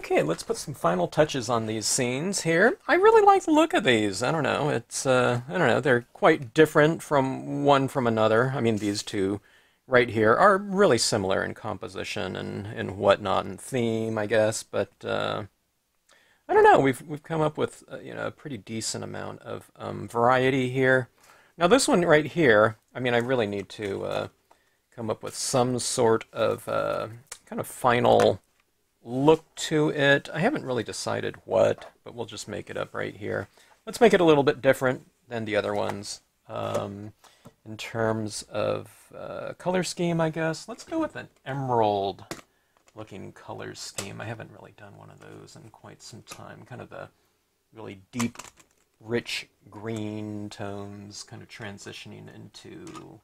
Okay, let's put some final touches on these scenes here. I really like the look of these. I don't know, I don't know, they're quite different from one from another. I mean, these two right here are really similar in composition and whatnot and theme, I guess, but I don't know, we've come up with, a pretty decent amount of variety here. Now this one right here, I mean, I really need to come up with some sort of kind of final look to it. I haven't really decided what, but we'll just make it up right here. Let's make it a little bit different than the other ones. In terms of color scheme, I guess. Let's go with an emerald looking color scheme. I haven't really done one of those in quite some time. Kind of the really deep, rich green tones kind of transitioning into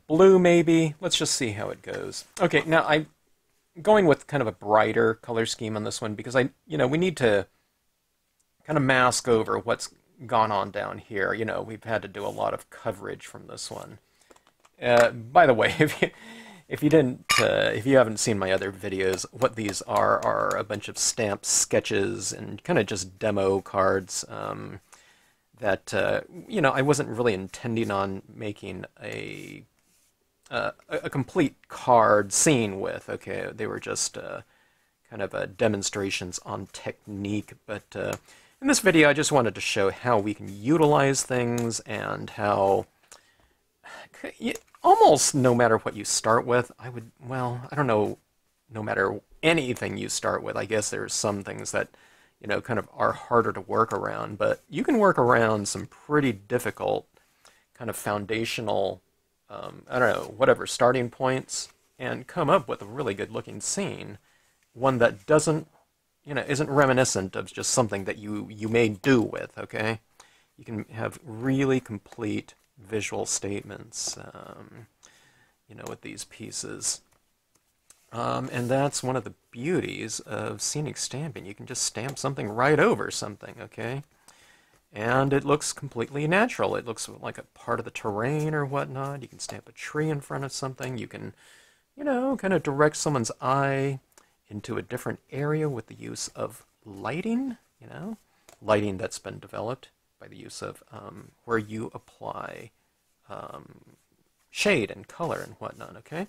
blue maybe. Let's just see how it goes. Okay, now I'm going with kind of a brighter color scheme on this one because we need to kind of mask over what's gone on down here. We've had to do a lot of coverage from this one. By the way, if you haven't seen my other videos, what these are a bunch of stamp sketches and kind of just demo cards that I wasn't really intending on making a complete card scene with. Okay, they were just kind of demonstrations on technique, but in this video I just wanted to show how we can utilize things and how almost no matter what you start with, I don't know, no matter anything you start with, I guess there's some things that kind of are harder to work around, but you can work around some pretty difficult kind of foundational I don't know, whatever starting points, and come up with a really good looking scene, one that doesn't, isn't reminiscent of just something that you may do with, okay? You can have really complete visual statements, with these pieces. And that's one of the beauties of scenic stamping. You can just stamp something right over something, okay? And it looks completely natural. It looks like a part of the terrain or whatnot. You can stamp a tree in front of something. You can, kind of direct someone's eye into a different area with the use of lighting, lighting that's been developed by the use of where you apply shade and color and whatnot, okay?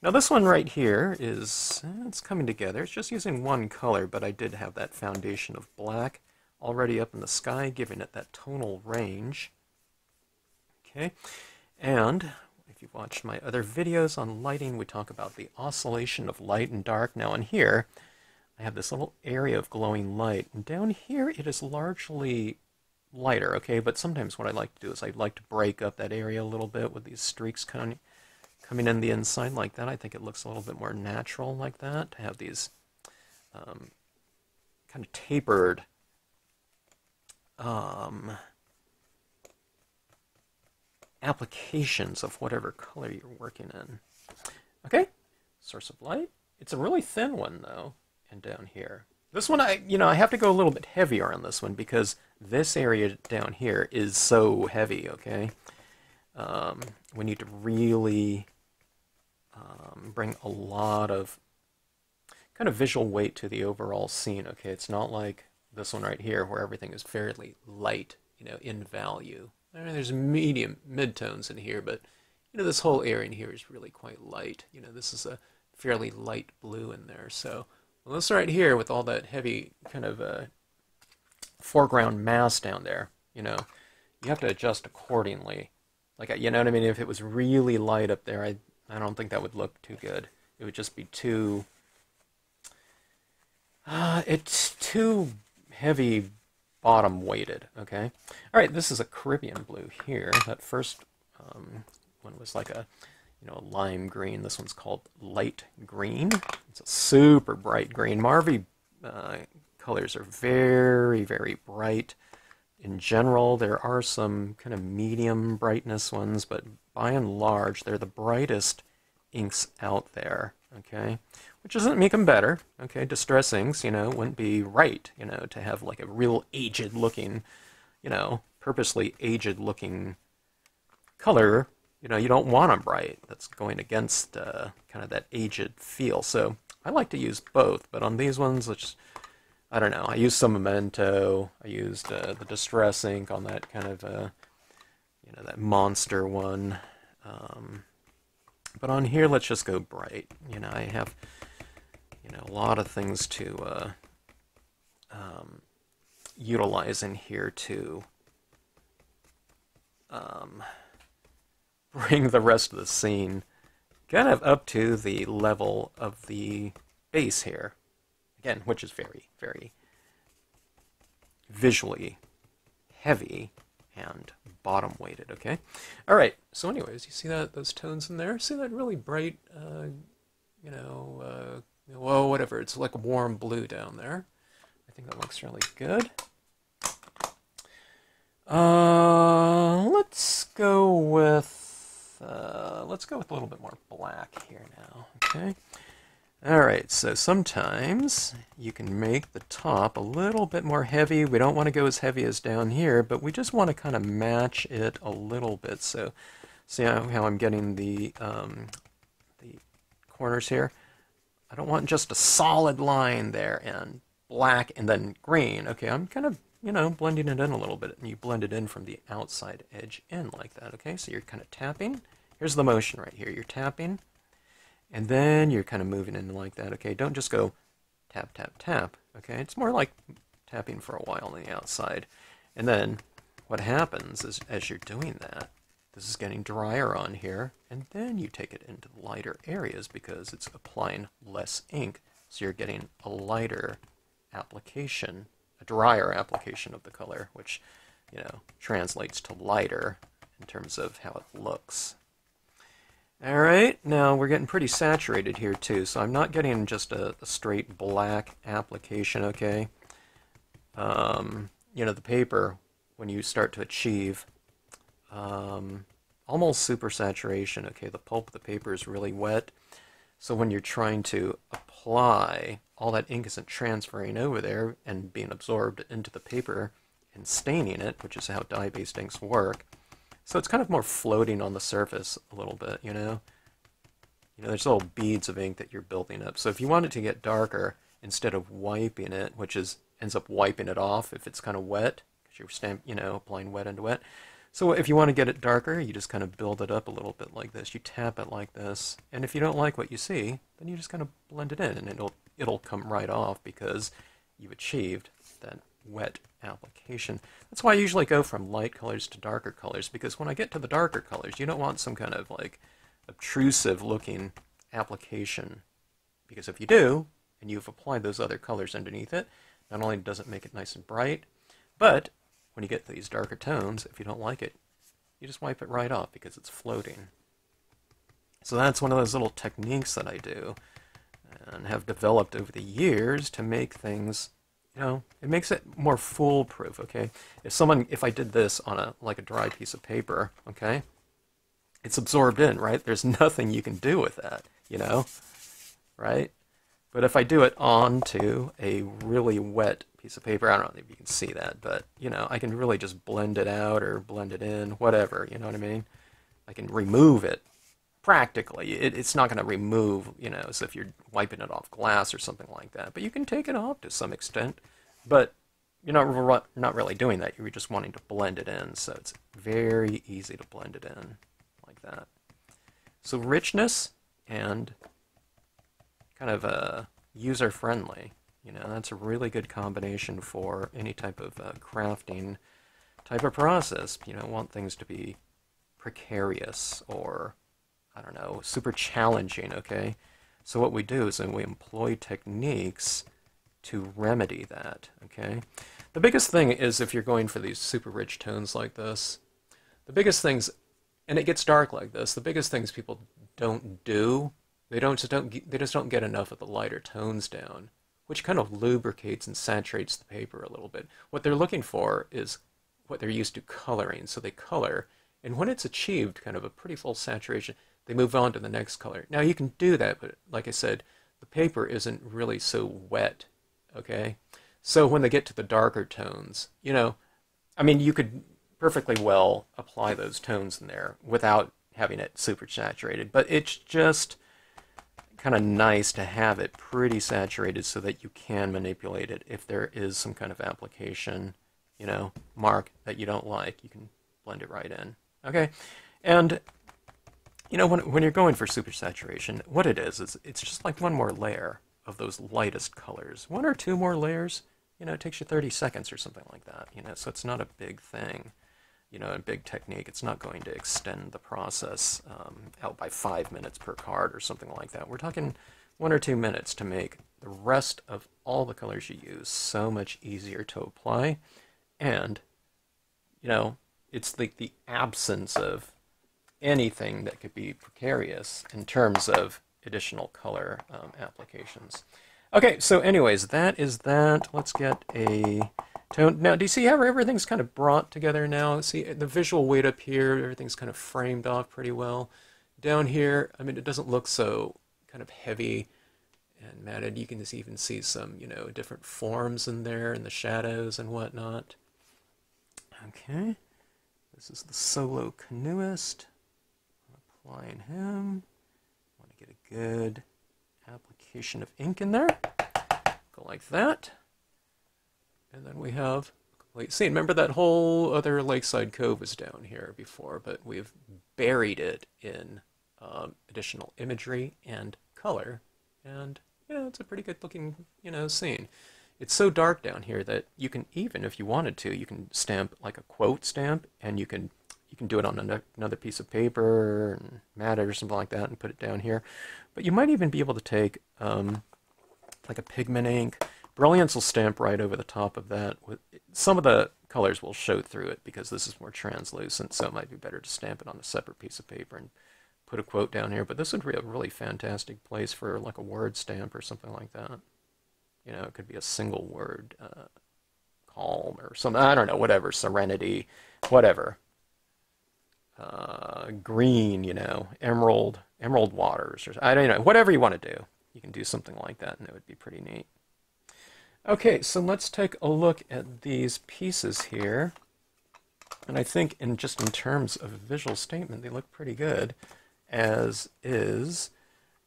Now this one right here is, it's coming together. It's just using one color, but I did have that foundation of black already up in the sky, giving it that tonal range. Okay, and if you've watched my other videos on lighting, we talk about the oscillation of light and dark. Now in here, I have this little area of glowing light, and down here it is largely lighter, okay, but sometimes what I like to do is I like to break up that area a little bit with these streaks coming in the inside like that. I think it looks a little bit more natural like that, to have these kind of tapered applications of whatever color you're working in. Okay, source of light. It's a really thin one though, and down here. This one, I have to go a little bit heavier on this one because this area down here is so heavy, okay? We need to really bring a lot of kind of visual weight to the overall scene, okay? It's not like this one right here where everything is fairly light, in value. I mean, there's medium midtones in here, but this whole area in here is really quite light. This is a fairly light blue in there. So this right here with all that heavy kind of foreground mass down there, you have to adjust accordingly. Like, you know what I mean? If it was really light up there, I don't think that would look too good. It would just be too it's too heavy bottom weighted, okay? All right, this is a Caribbean blue here. That first one was like a, lime green. This one's called light green. It's a super bright green. Marvy colors are very, very bright. In general, there are some kind of medium brightness ones, but by and large, they're the brightest inks out there, okay? Which doesn't make them better, okay? Distress inks, wouldn't be right, to have like a real aged looking, purposely aged looking color. You don't want them bright. That's going against kind of that aged feel. So I like to use both, but on these ones, I don't know. I used some Memento. I used the Distress ink on that kind of, that monster one. But on here, let's just go bright. I have, a lot of things to utilize in here to bring the rest of the scene kind of up to the level of the base here. Again, which is very, very visually heavy and bottom weighted, okay? All right, so anyways, you see those tones in there? See that really bright, well, whatever, it's like a warm blue down there. I think that looks really good. Let's go with a little bit more black here now, okay? Alright, so sometimes you can make the top a little bit more heavy. We don't want to go as heavy as down here, but we just want to kind of match it a little bit. So see how I'm getting the corners here? I don't want just a solid line there and black and then green. Okay, I'm kind of, blending it in a little bit, and you blend it in from the outside edge in like that, okay? So you're kind of tapping. Here's the motion right here. You're tapping. And then you're kind of moving in like that, okay? Don't just go tap, tap, tap, okay? It's more like tapping for a while on the outside. And then what happens is as you're doing that, this is getting drier on here, and then you take it into the lighter areas because it's applying less ink, so you're getting a lighter application, a drier application of the color, which, translates to lighter in terms of how it looks. Alright, now we're getting pretty saturated here too, so I'm not getting just a straight black application, okay? The paper, when you start to achieve almost super saturation, okay, the pulp of the paper is really wet, so when you're trying to apply, all that ink isn't transferring over there and being absorbed into the paper and staining it, which is how dye-based inks work. So it's kind of more floating on the surface a little bit, there's little beads of ink that you're building up. So if you want it to get darker, instead of wiping it, which ends up wiping it off if it's kind of wet, because you're applying wet into wet. So if you want to get it darker, you just kind of build it up a little bit like this. You tap it like this, and if you don't like what you see, then you just kind of blend it in, and it'll come right off because you've achieved that wet application. That's why I usually go from light colors to darker colors, because when I get to the darker colors, you don't want some kind of like obtrusive looking application, because if you do, and you've applied those other colors underneath it, not only does it make it nice and bright, but when you get these darker tones, if you don't like it, you just wipe it right off because it's floating. So that's one of those little techniques that I do and have developed over the years to make things, it makes it more foolproof, okay? If I did this on a dry piece of paper, okay, it's absorbed in, right? There's nothing you can do with that, right? But if I do it onto a really wet piece of paper, I don't know if you can see that, but, I can really just blend it out or blend it in, whatever, you know what I mean? I can remove it practically. It's not going to remove, as if you're wiping it off glass or something like that, but you can take it off to some extent, but you're not really doing that. You're just wanting to blend it in, so it's very easy to blend it in like that. So richness and kind of user-friendly, that's a really good combination for any type of crafting type of process. You don't want things to be precarious or, I don't know, super challenging, okay? So what we do is then we employ techniques to remedy that, okay? The biggest thing is if you're going for these super rich tones like this, the biggest things, and it gets dark like this, the biggest things people don't do, they just don't get enough of the lighter tones down, which kind of lubricates and saturates the paper a little bit. What they're looking for is what they're used to coloring, so they color, and when it's achieved kind of a pretty full saturation, they move on to the next color. Now you can do that, but like I said, the paper isn't really so wet, okay? So when they get to the darker tones, I mean, you could perfectly well apply those tones in there without having it super saturated, but it's just kind of nice to have it pretty saturated so that you can manipulate it. If there is some kind of application, you know, mark that you don't like, you can blend it right in. Okay, and you know, when you're going for super saturation, what it is it's just like one more layer of those lightest colors. One or two more layers, you know, it takes you 30 seconds or something like that, you know, so it's not a big thing, you know, a big technique. It's not going to extend the process out by 5 minutes per card or something like that. We're talking 1 or 2 minutes to make the rest of all the colors you use so much easier to apply. And, you know, it's like the absence of anything that could be precarious in terms of additional color applications. Okay, so anyways, that is that. Let's get a tone. Now, do you see how everything's kind of brought together now? See, the visual weight up here, everything's kind of framed off pretty well. Down here, I mean, it doesn't look so kind of heavy and matted. You can just even see some, you know, different forms in there and the shadows and whatnot. Okay, this is the solo canoeist. Applying him. Want to get a good application of ink in there. Go like that. And then we have a complete scene. Remember that whole other lakeside cove was down here before, but we've buried it in additional imagery and color. And, you know, it's a pretty good looking, you know, scene. It's so dark down here that you can even, if you wanted to, you can stamp like a quote stamp, and you can do it on another piece of paper and mat it or something like that and put it down here. But you might even be able to take like a pigment ink. Brilliance will stamp right over the top of that. Some of the colors will show through it because this is more translucent, so it might be better to stamp it on a separate piece of paper and put a quote down here. But this would be a really fantastic place for like a word stamp or something like that. You know, it could be a single word, calm or something, I don't know, whatever, serenity, whatever. Green, you know, emerald waters, or I don't know, whatever you want to do. You can do something like that, and it would be pretty neat. Okay, so let's take a look at these pieces here. And I think in terms of visual statement, they look pretty good as is.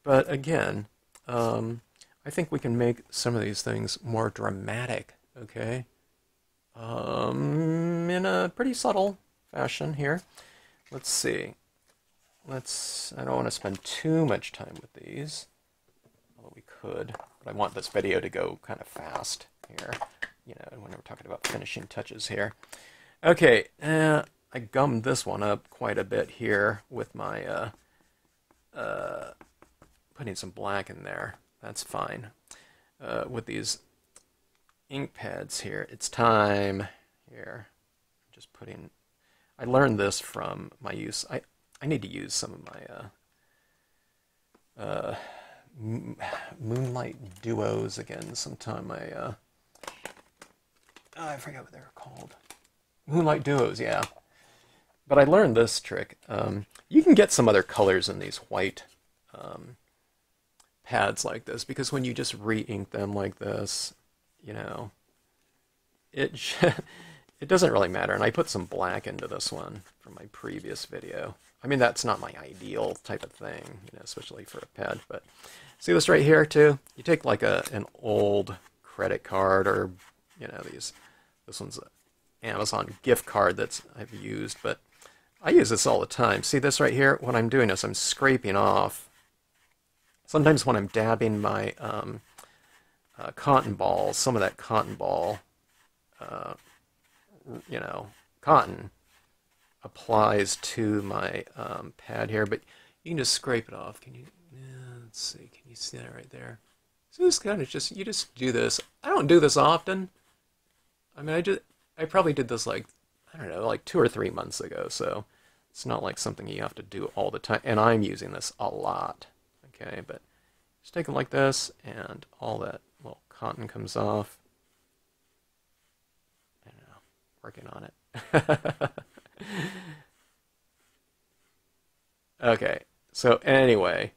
But again, I think we can make some of these things more dramatic, okay? In a pretty subtle fashion here. Let's see. I don't want to spend too much time with these, although we could, but I want this video to go kind of fast here, you know, when we're talking about finishing touches here. Okay, I gummed this one up quite a bit here with my, putting some black in there. That's fine. With these ink pads here, it's time here. Just putting, I learned this from my use. I need to use some of my Moonlight Duos again sometime. I forget what they're called. Moonlight Duos, yeah. But I learned this trick. You can get some other colors in these white pads like this, because when you just re-ink them like this, you know, it doesn't really matter. And I put some black into this one from my previous video. I mean, that's not my ideal type of thing, you know, especially for a pad. But see this right here too? You take like an old credit card, or you know, this one's an Amazon gift card that's I've used, but I use this all the time. See this right here? What I'm doing is I'm scraping off. Sometimes when I'm dabbing my cotton balls, some of that cotton ball, you know, cotton applies to my pad here, but you can just scrape it off. Can you? Let's see. Can you see that right there? So this kind of you just do this. I don't do this often. I mean, I probably did this like, I don't know, like 2 or 3 months ago. So it's not like something you have to do all the time. And I'm using this a lot. Okay, but just take it like this, and all that little cotton comes off. I don't know, working on it. Okay, so anyway,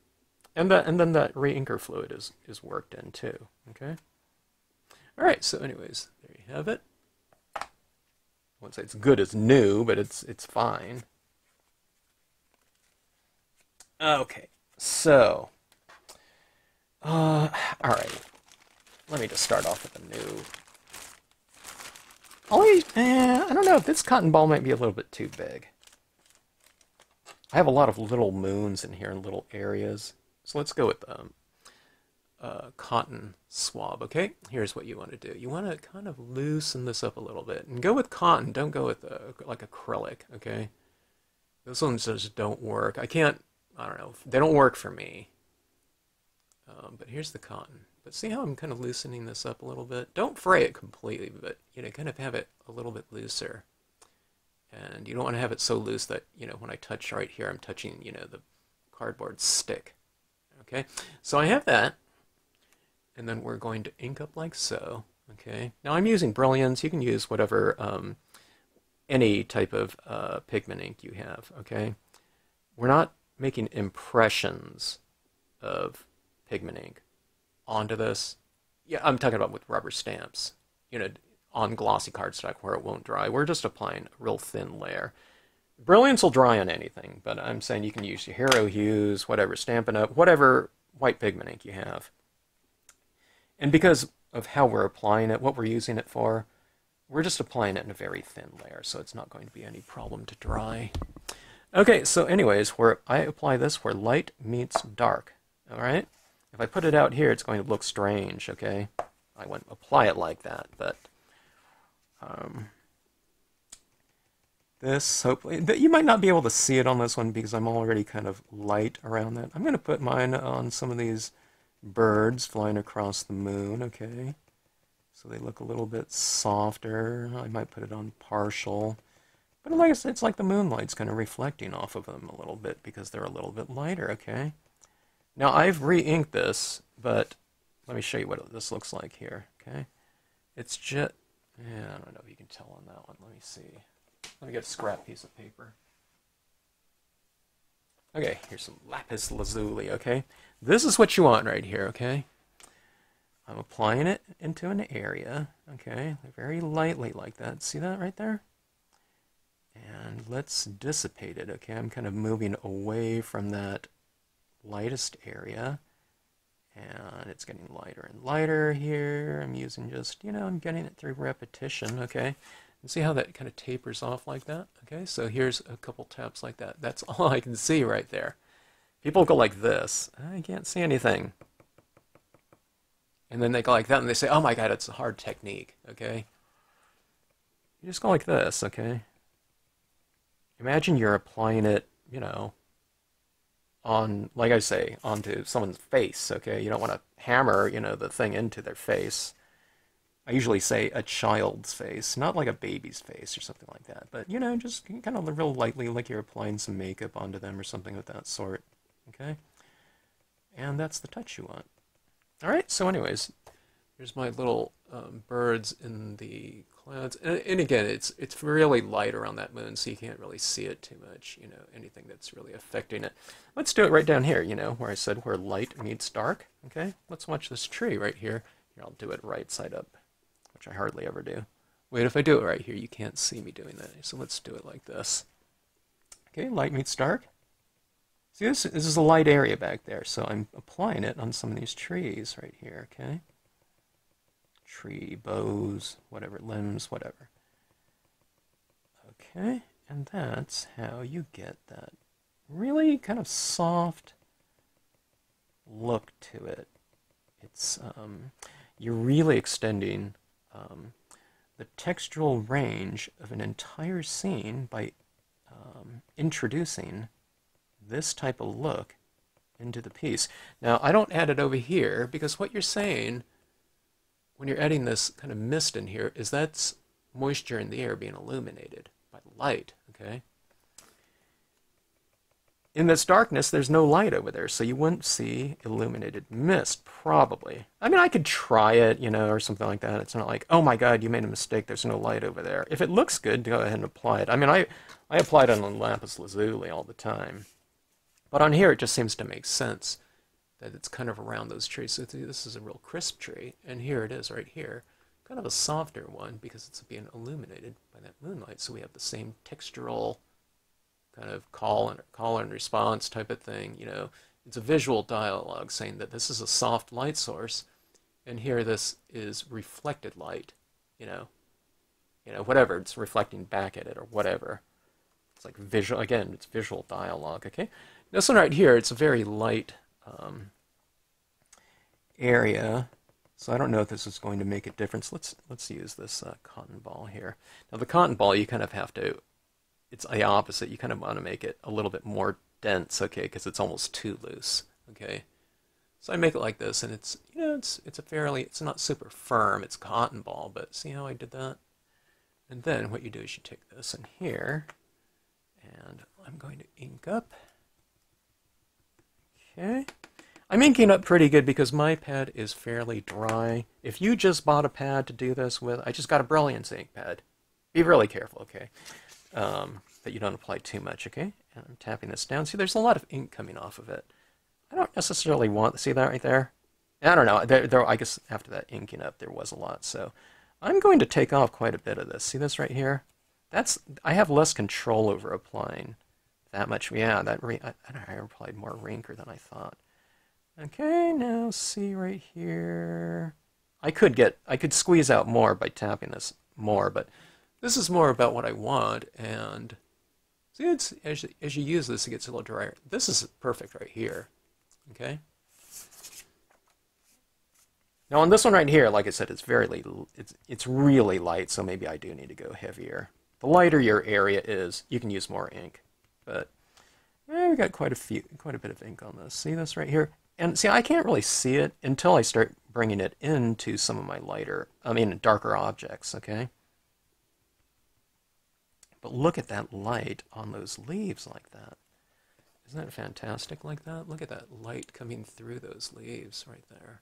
and then that re-inker fluid is worked in too. Okay. All right. So, anyways, there you have it. I won't say it's good as new, but it's fine. Okay, so All right. Let me just start off with a new. I don't know. This cotton ball might be a little bit too big. I have a lot of little moons in here in little areas. So let's go with cotton swab, okay? Here's what you want to do. You want to kind of loosen this up a little bit. And go with cotton. Don't go with like acrylic, okay? Those ones just don't work. I don't know. They don't work for me. But here's the cotton. But see how I'm kind of loosening this up a little bit? Don't fray it completely, but, kind of have it a little bit looser. And you don't want to have it so loose that, when I touch right here, I'm touching, the cardboard stick. Okay, so I have that. And then we're going to ink up like so. Okay, now I'm using Brilliance. You can use whatever, any type of pigment ink you have. Okay, we're not making impressions of pigment ink onto this. Yeah, I'm talking about with rubber stamps. On glossy cardstock where it won't dry. We're just applying a real thin layer. Brilliance will dry on anything, but I'm saying you can use your Hero Hues, whatever, Stampin' Up, whatever white pigment ink you have. And because of how we're applying it, what we're using it for, we're just applying it in a very thin layer, so it's not going to be any problem to dry. Okay, so anyways, where I apply this where light meets dark, all right? If I put it out here, it's going to look strange, okay? I wouldn't apply it like that, but this, hopefully, you might not be able to see it on this one because I'm already kind of light around that. I'm going to put mine on some of these birds flying across the moon, okay? So they look a little bit softer. I might put it on partial. But like I said, it's like the moonlight's kind of reflecting off of them a little bit because they're a little bit lighter, okay? Now, I've re-inked this, but let me show you what this looks like here, okay? It's just, yeah, I don't know if you can tell on that one. Let me see. Let me get a scrap piece of paper. Okay, here's some lapis lazuli, okay? This is what you want right here, okay? I'm applying it into an area, okay? Very lightly like that. See that right there? And let's dissipate it, okay? I'm kind of moving away from that lightest area. And it's getting lighter and lighter here. I'm using just, I'm getting it through repetition, okay? And see how that kind of tapers off like that? Okay, so here's a couple taps like that. That's all I can see right there. People go like this. I can't see anything. And then they go like that and they say, oh my God, it's a hard technique, okay? You just go like this, okay? Imagine you're applying it, on, like I say, onto someone's face, okay? You don't want to hammer, the thing into their face. I usually say a child's face, not like a baby's face or something like that. But, just kind of real lightly, like you're applying some makeup onto them or something of that sort, okay? And that's the touch you want. All right, so anyways, here's my little birds in the clouds. And again, it's really light around that moon, so you can't really see it too much, anything that's really affecting it. Let's do it right down here, where I said where light meets dark, okay? Let's watch this tree right here. Here, I'll do it right side up, which I hardly ever do. Wait, if I do it right here, you can't see me doing that, so let's do it like this. Okay, light meets dark. See, this is a light area back there, so I'm applying it on some of these trees right here, okay? Tree, boughs, whatever, limbs, whatever. Okay, and that's how you get that really kind of soft look to it. It's, you're really extending the textural range of an entire scene by introducing this type of look into the piece. Now, I don't add it over here because what you're saying when you're adding this kind of mist in here is that's moisture in the air being illuminated by the light, okay? In this darkness, there's no light over there, so you wouldn't see illuminated mist, probably. I mean, I could try it, or something like that. It's not like, oh my God, you made a mistake, there's no light over there. If it looks good, go ahead and apply it. I mean, I apply it on lapis lazuli all the time. But on here, it just seems to make sense that it's kind of around those trees. So this is a real crisp tree, and here it is right here. Kind of a softer one because it's being illuminated by that moonlight. So we have the same textural kind of call and response type of thing, it's a visual dialogue saying that this is a soft light source, and here this is reflected light, you know, whatever, it's reflecting back at it or whatever. It's like visual, again, it's visual dialogue, okay? This one right here, it's a very light area, so I don't know if this is going to make a difference. Let's use this cotton ball here. Now the cotton ball, you kind of have to, it's the opposite. You kind of want to make it a little bit more dense, okay, because it's almost too loose, okay? So I make it like this, and it's, you know, it's a fairly, it's not super firm, it's cotton ball, but see how I did that? And then what you do is you take this in here, and I'm going to ink up. Okay. I'm inking up pretty good because my pad is fairly dry. If you just bought a pad to do this with, I just got a Brilliance ink pad. Be really careful, okay? That you don't apply too much, okay? And I'm tapping this down. See, there's a lot of ink coming off of it. I don't necessarily want to see that right there. I don't know. I guess after that inking up, there was a lot. So I'm going to take off quite a bit of this. See this right here? I have less control over applying that much. Yeah, I don't know, I applied more Rinker than I thought. Okay, now see right here. I could squeeze out more by tapping this more, but this is more about what I want. And see, it's as you use this, it gets a little drier. This is perfect right here. Okay. Now on this one right here, like I said, it's it's really light, so maybe I do need to go heavier. The lighter your area is, you can use more ink. But we got quite a bit of ink on this. See this right here? And see, I can't really see it until I start bringing it into some of my darker objects, okay? But look at that light on those leaves like that. Isn't that fantastic like that? Look at that light coming through those leaves right there.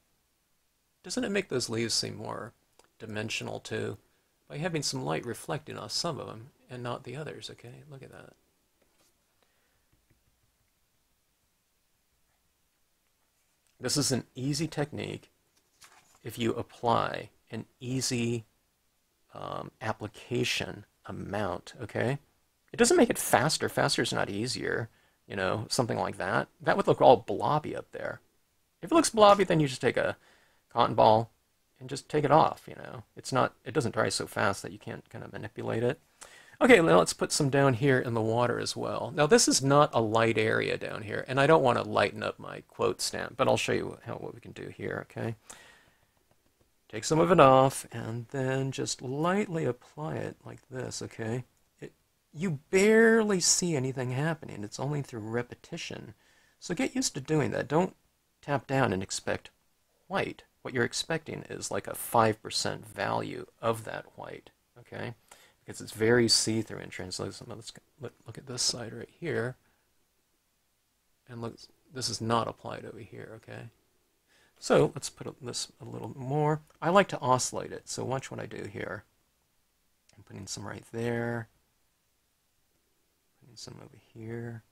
Doesn't it make those leaves seem more dimensional too? By having some light reflecting off some of them and not the others, okay? Look at that. This is an easy technique if you apply an easy application amount, okay? It doesn't make it faster. Faster is not easier, you know, something like that. That would look all blobby up there. If it looks blobby, then you just take a cotton ball and just take it off, you know. It doesn't dry so fast that you can't kind of manipulate it. Okay, now let's put some down here in the water as well. Now this is not a light area down here, and I don't want to lighten up my quote stamp, but I'll show you what we can do here, okay? Take some of it off, and then just lightly apply it like this, okay? You barely see anything happening. It's only through repetition. So get used to doing that. Don't tap down and expect white. What you're expecting is like a 5% value of that white, okay? Because it's very see-through and translucent. Let's look at this side right here. And look, this is not applied over here, okay? So let's put this a little more. I like to oscillate it, so watch what I do here. I'm putting some right there. Putting some over here.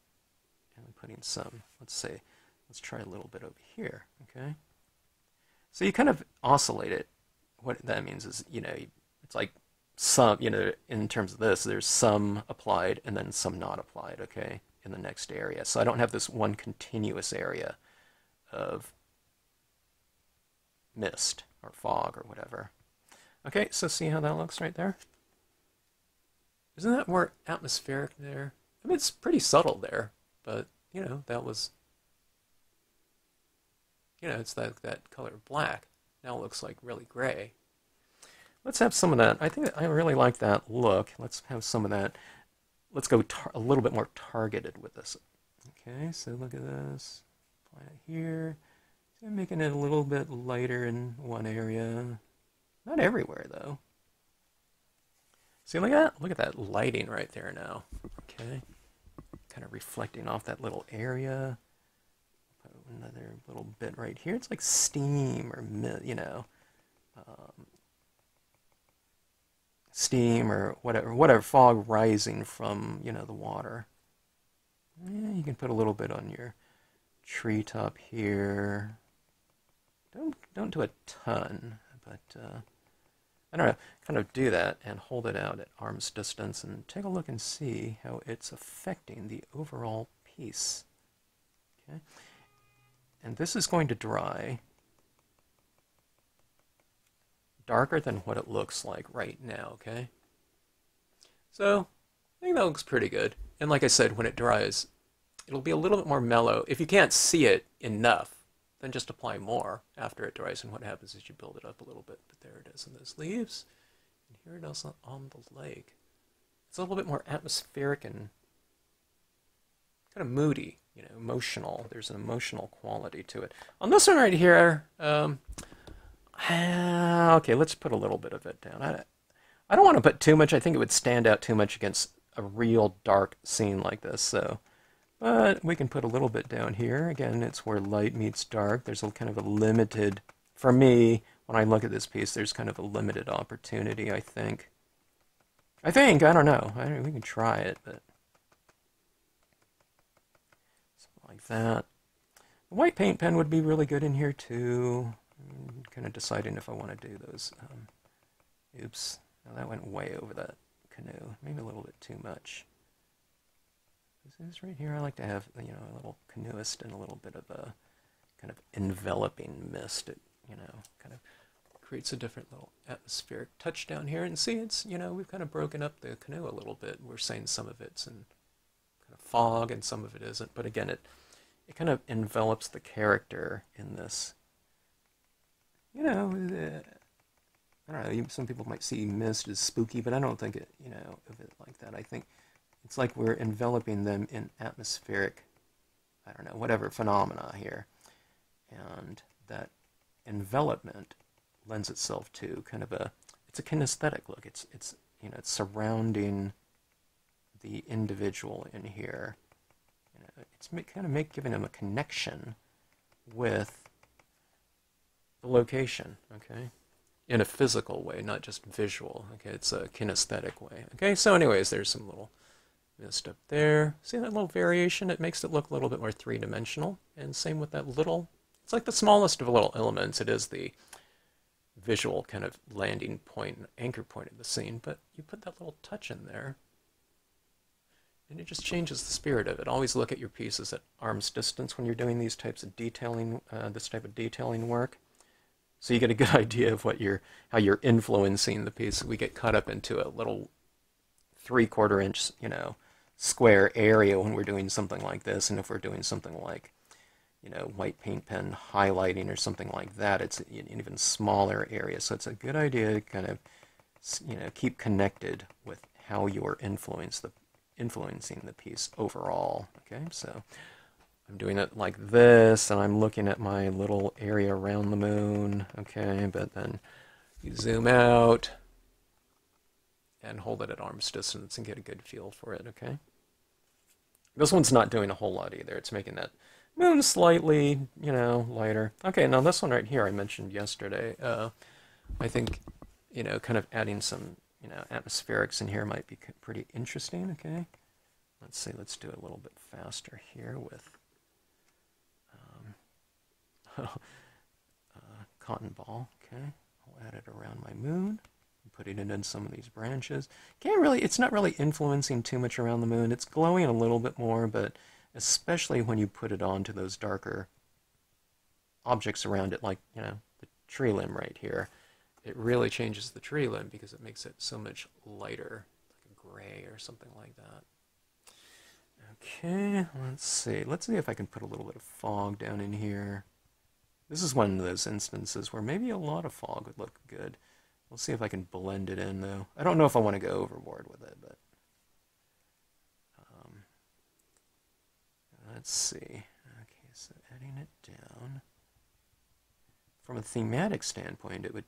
And I'm putting some, let's try a little bit over here, okay? So you kind of oscillate it. What that means is, you know, it's like some, you know, in terms of this, there's some applied and then some not applied, okay, in the next area. So I don't have this one continuous area of mist or fog or whatever. Okay, so see how that looks right there? Isn't that more atmospheric there? I mean, it's pretty subtle there, but, you know, that was, you know, it's that color black. Now it looks like really gray. Let's have some of that. I really like that look. Let's have some of that. Let's go a little bit more targeted with this. Okay, so look at this. Apply it here. So I'm making it a little bit lighter in one area. Not everywhere, though. See, look at that lighting right there now. Okay, kind of reflecting off that little area. Put another little bit right here. It's like steam or, you know, steam or whatever, fog rising from, you know, the water. Yeah, you can put a little bit on your treetop here. Don't do a ton, but I don't know, kind of do that and hold it out at arm's distance and take a look and see how it's affecting the overall piece. Okay, And this is going to dry darker than what it looks like right now, okay? So, I think that looks pretty good. And like I said, when it dries, it'll be a little bit more mellow. If you can't see it enough, then just apply more after it dries, and what happens is you build it up a little bit. But there it is in those leaves. And here it is on the lake. It's a little bit more atmospheric and kind of moody, you know, emotional. There's an emotional quality to it. On this one right here, okay, let's put a little bit of it down. I don't want to put too much. I think it would stand out too much against a real dark scene like this. So, but we can put a little bit down here. Again, it's where light meets dark. There's a kind of a limited, for me, when I look at this piece, there's kind of a limited opportunity, I think. I don't know. We can try it, but something like that. The white paint pen would be really good in here too. I'm kind of deciding if I want to do those. Oops, now that went way over that canoe. Maybe a little bit too much. This right here, I like to have, you know, a little canoeist and a little bit of a kind of enveloping mist. It, you know, kind of creates a different little atmospheric touch down here. And see, it's, you know, we've kind of broken up the canoe a little bit. We're saying some of it's in kind of fog and some of it isn't. But again, it kind of envelops the character in this. You know, I don't know, some people might see mist as spooky, but I don't think it, you know, of it like that. I think it's like we're enveloping them in atmospheric, I don't know, whatever phenomena here. And that envelopment lends itself to kind of it's a kinesthetic look. It's you know, it's surrounding the individual in here. You know, it's kind of giving them a connection with the location, okay? In a physical way, not just visual, okay? It's a kinesthetic way, okay? So anyways, there's some little mist up there. See that little variation? It makes it look a little bit more three-dimensional. And same with that little, it's like the smallest of little elements. It is the visual kind of landing point, anchor point of the scene, but you put that little touch in there, and it just changes the spirit of it. Always look at your pieces at arm's distance when you're doing these types of detailing, this type of detailing work. So you get a good idea of how you're influencing the piece. We get caught up into a little 3/4 inch, you know, square area when we're doing something like this, and if we're doing something like, you know, white paint pen highlighting or something like that, it's an even smaller area. So it's a good idea to kind of, you know, keep connected with how you're influencing the piece overall. Okay, so I'm doing it like this, and I'm looking at my little area around the moon, okay, but then you zoom out and hold it at arm's distance and get a good feel for it, okay? This one's not doing a whole lot either. It's making that moon slightly, you know, lighter. Okay, now this one right here I mentioned yesterday. I think, you know, kind of adding some, you know, atmospherics in here might be pretty interesting, okay? Let's see, let's do it a little bit faster here with cotton ball, okay? I'll add it around my moon, putting it in some of these branches. It's not really influencing too much around the moon. It's glowing a little bit more, but especially when you put it onto those darker objects around it, like, you know, the tree limb right here, it really changes the tree limb because it makes it so much lighter, like a gray or something like that. Okay, let's see. Let's see if I can put a little bit of fog down in here. This is one of those instances where maybe a lot of fog would look good. We'll see if I can blend it in, though. I don't know if I want to go overboard with it, but let's see. Okay, so adding it down. From a thematic standpoint, it would,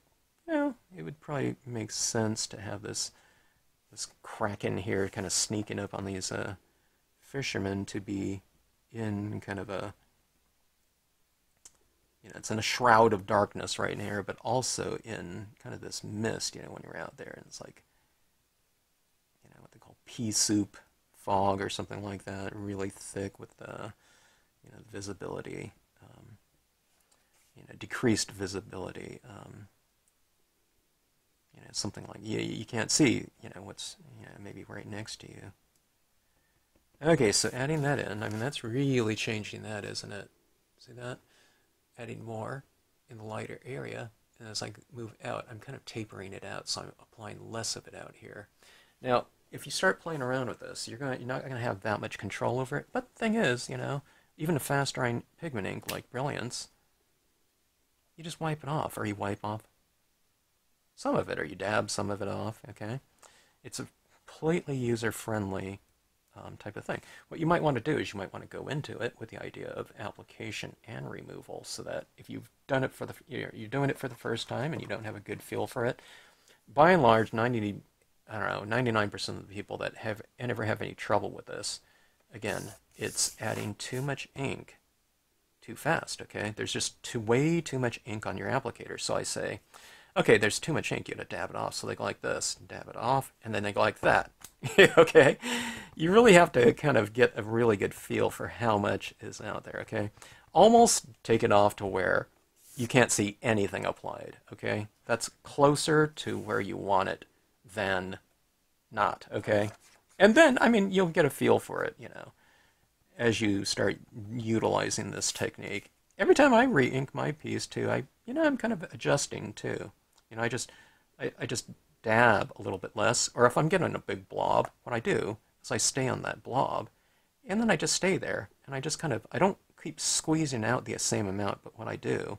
you know, it would probably make sense to have this kraken here kind of sneaking up on these fishermen to be in kind of a, you know, it's in a shroud of darkness right here, but also in kind of this mist, you know, when you're out there, and it's like, you know, what they call pea soup fog or something like that, really thick with the, you know, visibility, you know, decreased visibility, you know, something like, you can't see, you know, what's, you know, maybe right next to you. Okay, so adding that in, I mean, that's really changing that, isn't it? See that? adding more in the lighter area. And as I move out, I'm kind of tapering it out, so I'm applying less of it out here. Now, if you start playing around with this, you're not going to have that much control over it. But the thing is, even a fast-drying pigment ink like Brilliance, you just wipe it off, or you wipe off some of it, or you dab some of it off, okay? It's a completely user-friendly type of thing. What you might want to do is you might want to go into it with the idea of application and removal, so that if you've done it for you're doing it for the first time and you don't have a good feel for it, by and large, 99% of the people that never have any trouble with this, again, it's adding too much ink too fast, okay? There's just way too much ink on your applicator. So I say, okay, there's too much ink, you gotta dab it off. So they go like this, dab it off, and then they go like that. Okay? You really have to kind of get a really good feel for how much is out there, okay? Almost take it off to where you can't see anything applied, okay? That's closer to where you want it than not, okay? And then, I mean, you'll get a feel for it, as you start utilizing this technique. Every time I re-ink my piece too, I'm kind of adjusting too. I just dab a little bit less, or if I'm getting a big blob, what I do is I stay on that blob, and then I just stay there, and I just I don't keep squeezing out the same amount, but what I do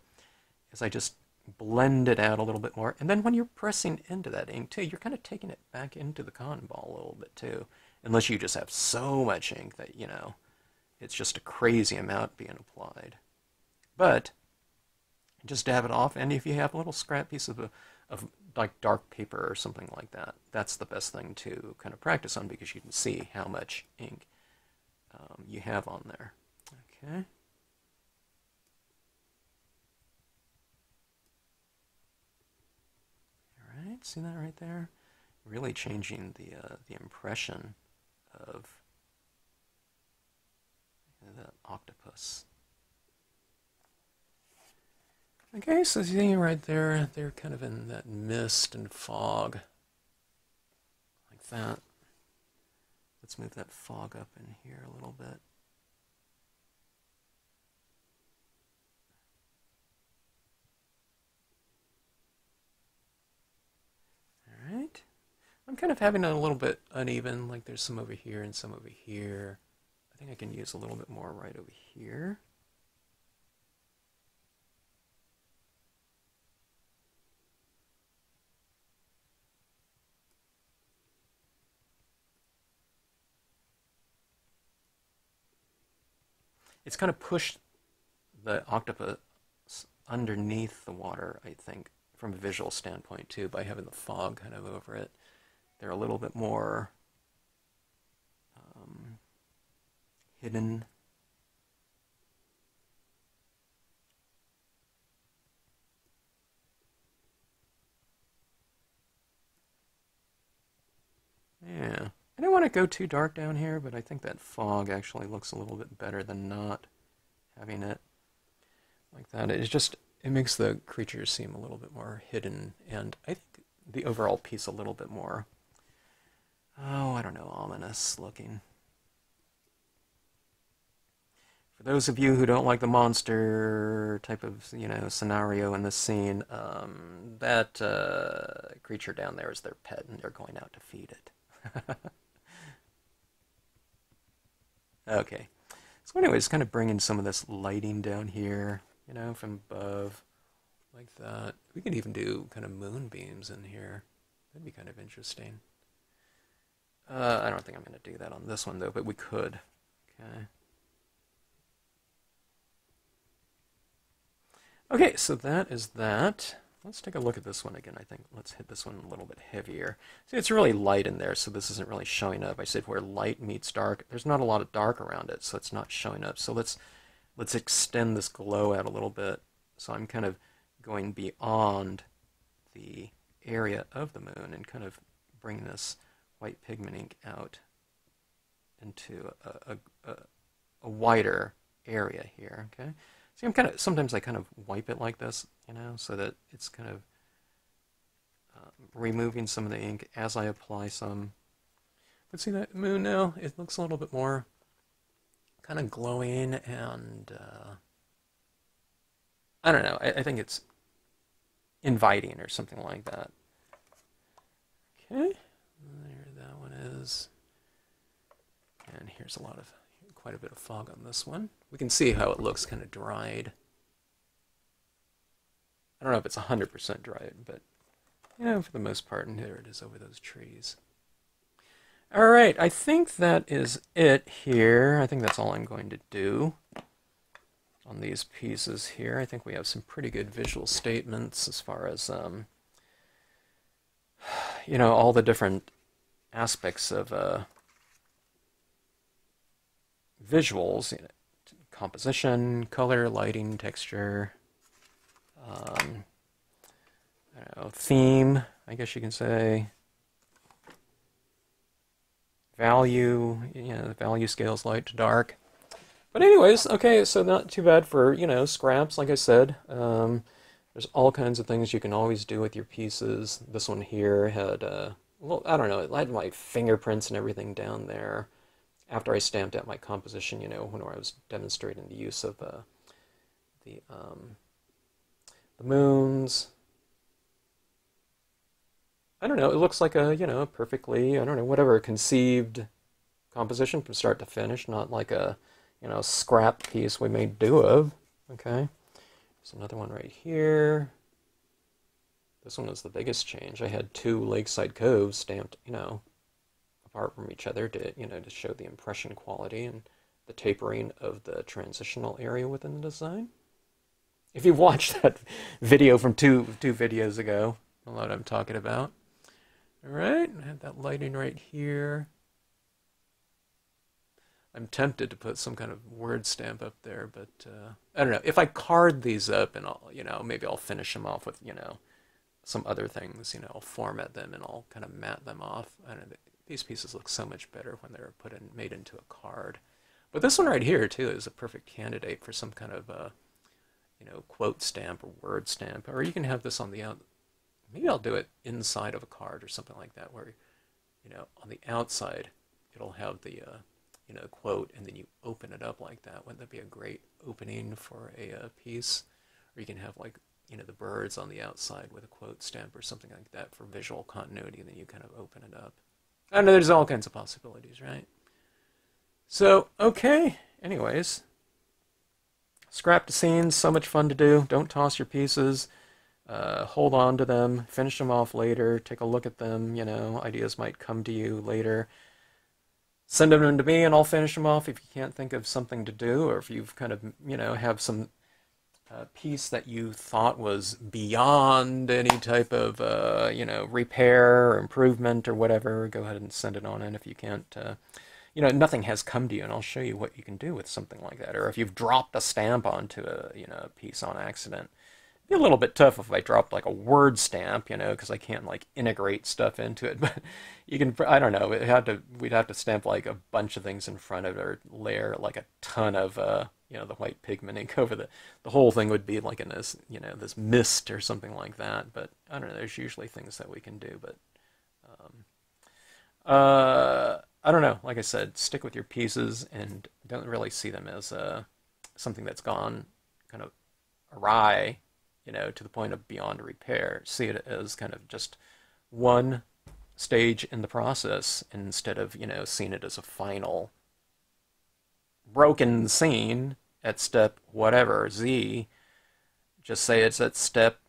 is I just blend it out a little bit more, and then when you're pressing into that ink too, you're kind of taking it back into the cotton ball a little bit too, unless you just have so much ink that, it's just a crazy amount being applied. But just dab it off, and if you have a little scrap piece of like dark paper or something like that, that's the best thing to kind of practice on, because you can see how much ink you have on there. Okay. All right, see that right there? Really changing the impression of the octopus. Okay, so see right there, they're kind of in that mist and fog, like that. Let's move that fog up in here a little bit. All right. I'm kind of having it a little bit uneven, like there's some over here and some over here. I think I can use a little bit more right over here. It's kind of pushed the octopus underneath the water, I think, from a visual standpoint too, by having the fog kind of over it. They're a little bit more hidden. Yeah. I don't want to go too dark down here, but I think that fog actually looks a little bit better than not having it like that. It makes the creatures seem a little bit more hidden, and I think the overall piece a little bit more, oh, I don't know, ominous looking. For those of you who don't like the monster type of, scenario in this scene, that creature down there is their pet, and they're going out to feed it. Okay. So anyways, kind of bringing some of this lighting down here, from above, like that. We could even do kind of moonbeams in here. That'd be kind of interesting. I don't think I'm going to do that on this one, though, but we could. Okay. Okay, so that is that. Let's take a look at this one again. I think let's hit this one a little bit heavier. See, it's really light in there, so this isn't really showing up. I said where light meets dark, there's not a lot of dark around it, so it's not showing up. So let's extend this glow out a little bit. So I'm kind of going beyond the area of the moon and kind of bring this white pigment ink out into a wider area here. Okay. See, sometimes I kind of wipe it like this, so that it's kind of removing some of the ink as I apply some. But see that moon now? It looks a little bit more kind of glowing and I don't know. I think it's inviting or something like that. Okay, there that one is. And here's quite a bit of fog on this one. We can see how it looks kind of dried. I don't know if it's 100% dried, but for the most part, and there it is over those trees. All right, I think that is it here. I think that's all I'm going to do on these pieces here. I think we have some pretty good visual statements as far as, all the different aspects of visuals, composition, color, lighting, texture, I don't know, theme, I guess you can say. Value, the value scales light to dark. But anyways, okay, so not too bad for, scraps, like I said. There's all kinds of things you can always do with your pieces. This one here had, well, I don't know, it had my fingerprints and everything down there. After I stamped out my composition, when I was demonstrating the use of the moons. I don't know, it looks like a, perfectly, I don't know, whatever, conceived composition from start to finish, not like a, scrap piece we made do of. Okay, there's another one right here. This one was the biggest change. I had 2 Lakeside Coves stamped, apart from each other to, to show the impression quality and the tapering of the transitional area within the design. If you've watched that video from two videos ago, you know what I'm talking about. All right, I have that lighting right here. I'm tempted to put some kind of word stamp up there, but I don't know. If I card these up and I'll, maybe I'll finish them off with, some other things, I'll format them and I'll kind of mat them off. I don't know, these pieces look so much better when they're made into a card. But this one right here, too, is a perfect candidate for some kind of, quote stamp or word stamp. Or you can have this on the out. Maybe I'll do it inside of a card or something like that, where, on the outside, it'll have the, quote, and then you open it up like that. Wouldn't that be a great opening for a piece? Or you can have, like, the birds on the outside with a quote stamp or something like that for visual continuity, and then you kind of open it up. I know there's all kinds of possibilities, right? So, okay, anyways. Scrap the scenes, so much fun to do. Don't toss your pieces. Hold on to them, finish them off later, take a look at them, ideas might come to you later. Send them to me and I'll finish them off if you can't think of something to do, or if you've kind of, have some piece that you thought was beyond any type of, repair or improvement or whatever, go ahead and send it on in. If you can't, nothing has come to you, and I'll show you what you can do with something like that. Or if you've dropped a stamp onto a piece on accident. Be a little bit tough if I dropped like a word stamp, because I can't like integrate stuff into it. But you can, I don't know, we'd have to stamp like a bunch of things in front of it, or layer like a ton of, the white pigment ink over the whole thing would be like in this, this mist or something like that. But I don't know, there's usually things that we can do. But I don't know, like I said, stick with your pieces and don't really see them as something that's gone kind of awry, to the point of beyond repair. See it as kind of just one stage in the process instead of, seeing it as a final broken scene at step whatever, Z. Just say it's at step,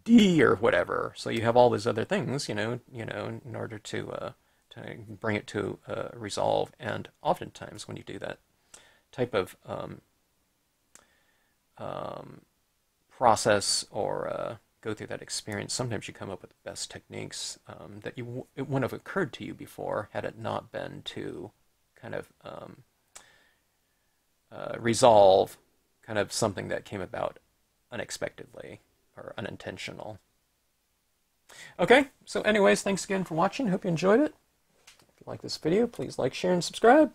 D or whatever. So you have all these other things, in order to bring it to resolve. And oftentimes when you do that type of process or go through that experience, sometimes you come up with the best techniques that it wouldn't have occurred to you before had it not been to kind of resolve kind of something that came about unexpectedly or unintentional. Okay, so anyways, thanks again for watching. Hope you enjoyed it. If you like this video, please like, share, and subscribe.